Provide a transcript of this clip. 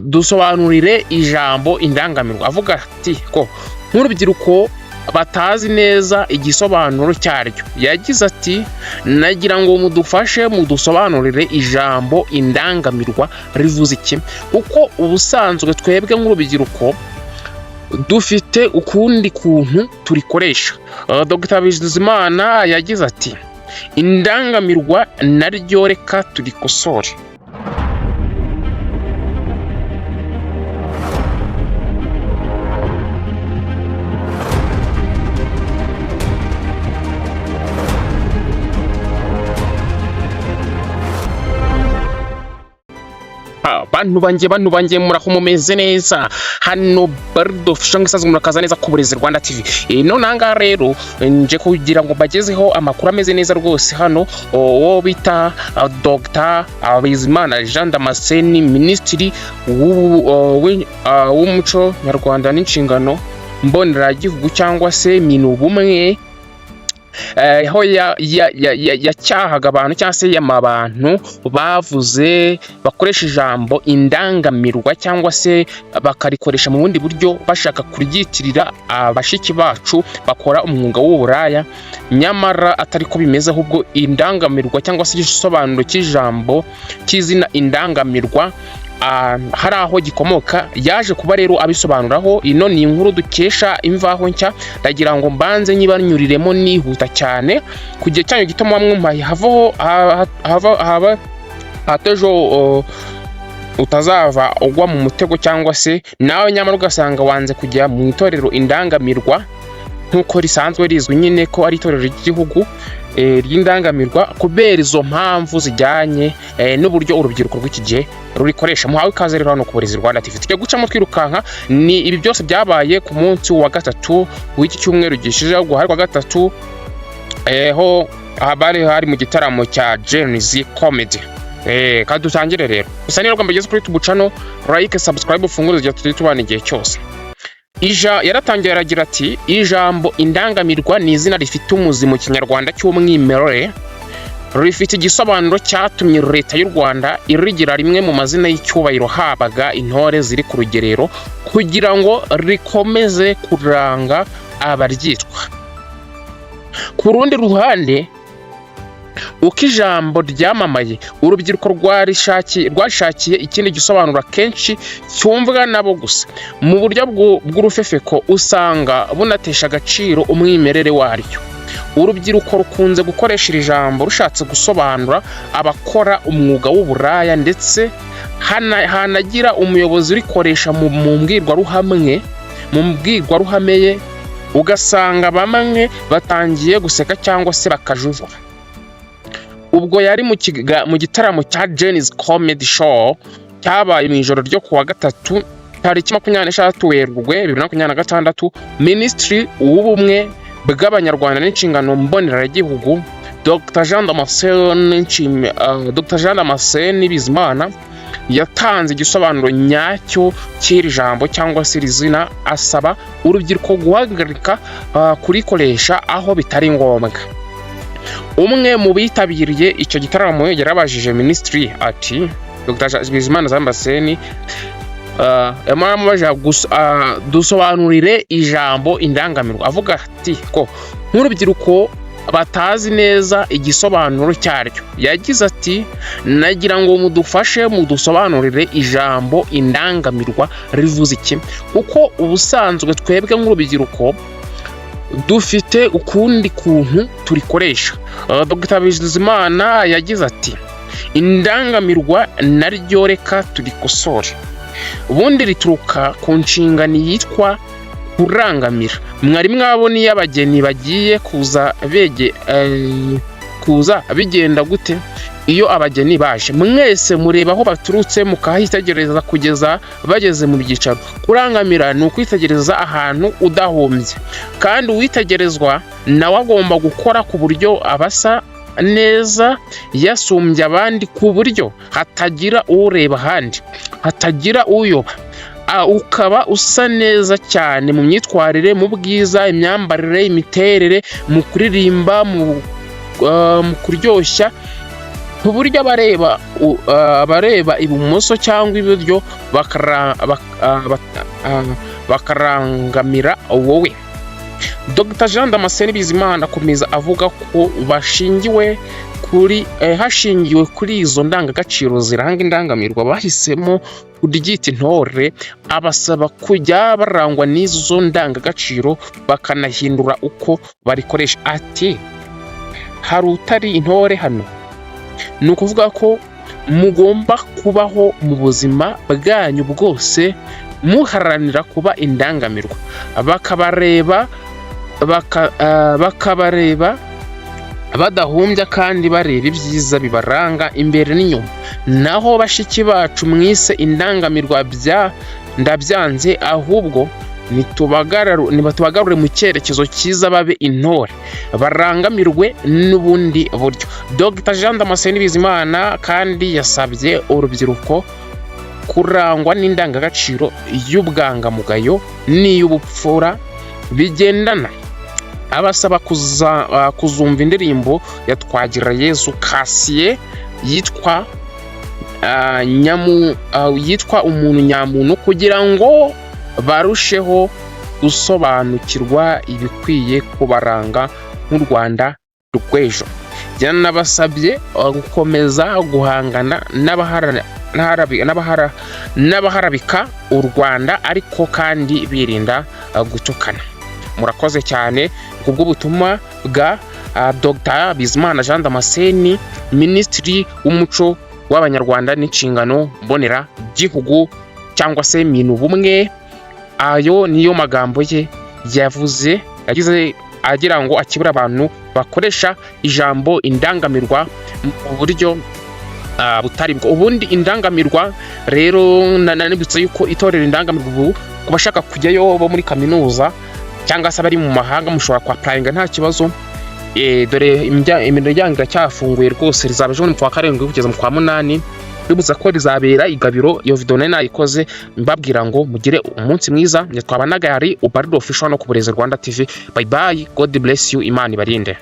dusobanurire ijambo indangamirwa. Avuga ati ko nk'urubyiruko batazi neza igisobanuro cyaryo, yagize ati nagira ngo mudufashe mudusobanurire ijambo indangamirwa rivuze iki, kuko ubusanzwe twebwe nk'urubyiruko dufite ukundi kuntu turikoresha. Dr. Bizimana yagize ati indangamirwa naryo reka turikosore. Bantu banjye muraho mumeze neza, hano Bardo Official ngisanzwe murakaza neza ku Burezi Rwanda TV. None aha rero nje kugira ngo mbagezeho amakuru ameze neza rwose. Hano uwo bita Dr. Bizimana Jean Damascene, Minisitiri w'umuco nyarwanda n'inshingano mboneragihugu cyangwa se minubumwe, aho yacyahaga abantu cyangwa se abantu bavuze bakoresha ijambo indangamirwa cyangwa se bakarikoresha mu bundi buryo bashaka kuryitirira abashiki bacu bakora umwuga w'uburaya, nyamara atari ko bimeze, ahubwo indangamirwa cyangwa se igisobanuro cy'ijambo cy'izina indangamirwa hari aho gikomoka. Yaje kuba rero abisobanuraho. Ino ni inkuru dukesha Imvaho Nshya, ndagira ngo mbanze nyibanyuriremo nihuta cyane ku gihe cyanyu gito mwumvaye hava hatejo utazava ugwa mu mutego cyangwa se nawe nyamara ugasanga wanze kujya mu itorero indangamirwa nk'uko risanzwe rizwi nyine ko ari itorero ry'igihugu ry'indangamirwa, kubera izo mpamvu zijyanye n'uburyo urubyiruko rw'iki gihe rurikoresha. Muhawe ikaze rero hano ku Burezi Rwanda TV. Tujye gucamo twirukanka. Ni ibi byose byabaye ku munsi wa gatatu w'iki cyumweru gishize, ubwo hari kwa gatatu ho hari mu gitaramo cya Gen Z Comedy. Kadutangire rero. Gusa niyo rwamba geze kuri YouTube channel, like, subscribe, ufungure igihe tubana igihe cyose. Yaratangiye aragira ati ijambo indangamirwa ni izina rifite umuzi mu Kinyarwanda cy'umwimerere, rifite igisobanuro cyatumye Leta y'u Rwanda irigira rimwe mu mazina y'icyubahiro habaga intore ziri ku rugerero kugira ngo rikomeze kuranga abaryitwa. Ku rundi ruhande, uko ijambo ryamamaye, urubyiruko rwashakiye ikindi gisobanuro kenshi cyumvwa nabo gusa. Mu buryo bw'urufefeko usanga bunatesha agaciro umwimerere waryo. Urubyiruko rukunze gukoresha iri jambo rushatse gusobanura abakora umwuga w'uburaya, ndetse hanagira umuyobozi urikoresha mu mbwirwaruhame ye, ugasanga bamwe batangiye guseka cyangwa se bakajujwa. Ubwo yari mu gitaramo cya Jen's Comedy Show cyabaye mu ijoro ryo kuwa gatatu tariki 26 Werurwe 2026, Minisitiri w'ubumwe bw'abanyarwanda n'inshingano mboneragihugu Dr. Jean Damascene Bizimana yatanze igisobanuro nyacyo cy'iri jambo cyangwa se rizina, asaba urubyiruko guhagarika kurikoresha aho bitari ngombwa. Umwe mu bitabiriye icyo gitaramo yarabajije Minisitiri ati Dr. Bizimana Damascene dusobanurire ijambo indangamirwa. Avuga ati ko nk'urubyiruko batazi neza igisobanuro cyaryo, yagize ati nagira ngo mudufashe mudusobanurire ijambo indangamirwa rivuze iki, kuko ubusanzwe twebwe nk'urubyiruko dufite ukundi kuntu turikoresha. Dr. Bizimana yagize ati indangamirwa naryo reka turikosore. Ubundi rituruka ku nshingano yitwa kurangamira. Mwari mwabona iyo abageni bagiye kuza bigenda gute? Iyo abageni baje mwese mureba aho baturutse mukahitegereza kugeza bageze mu byicaro. Kurangamira ni ukwitegereza ahantu udahombye, kandi uwitegerezwa nawe agomba gukora ku buryo abasa neza yasumbye abandi, ku buryo hatagira ureba ahandi, hatagira uyoba. Ukaba usa neza cyane mu myitwarire, mu bwiza, imyambarire, imiterere, mu kuririmba, mu kuryoshya ku buryo abareba ibumoso cyangwa iburyo bakarangamira wowe. Dr Jean Damascene Bizimana akomeza avuga ko hashingiwe kuri izo ndangagaciro ziranga indangamirwa bahisemo kuryita intore, abasaba kujya barangwa n'izo ndangagaciro bakanahindura uko barikoresha. Ati hari utari intore hano, ni ukuvuga ko mugomba kubaho mu buzima bwanyu bwose muharanira kuba indangamirwa, bakabareba badahumbya kandi bareba ibyiza bibaranga imbere n'inyuma. Naho bashiki bacu mwise indangamirwa ndabyanze, ahubwo nibatubagarure mu cyerekezo cyiza, babe intore barangamirwe n'ubundi buryo. Dr Jean Damascene Bizimana kandi yasabye urubyiruko kurangwa n'indangagaciro y'ubwangamugayo n'iy'ubupfura bigendana, abasaba kuzumva indirimbo ya Twagirayezu Cassien yitwa umuntu nyamuntu, kugira ngo barusheho gusobanukirwa ibikwiye kubaranga nk'u Rwanda rw'ejo. Yanabasabye gukomeza guhangana n'abaharabika u Rwanda, ariko kandi birinda gutukana. Murakoze cyane kubw'ubutumwa bwa Dr Bizimana Jean Damascene, Minisitiri w'Umuco w'Abanyarwanda n'Inshingano Mbonera Gihugu cyangwa se Minubumwe. Ayo niyo magambo ye yagize agira ngo akibura abantu bakoresha ijambo indangamirwa mu buryo butari bwo. Ubundi indangamirwa rero nanibutse yuko itorero indangamirwa ubu ku bashaka kujyayo bo muri kaminuza cyangwa se abari mu mahanga mushobora kwapurayinga nta kibazo. Dore imiryango iracyafunguye rwose, rizaba ejo mu kwa karindwi kugeza mu kwa munani. Bibuza ko rizabera igabiro. Iyo video nayikoze mbabwira ngo mugire umunsi mwiza. Twabanaga yari Ubardo Official no ku Burezi Rwanda TV. Bye bye, God bless you, Imana ibarinde.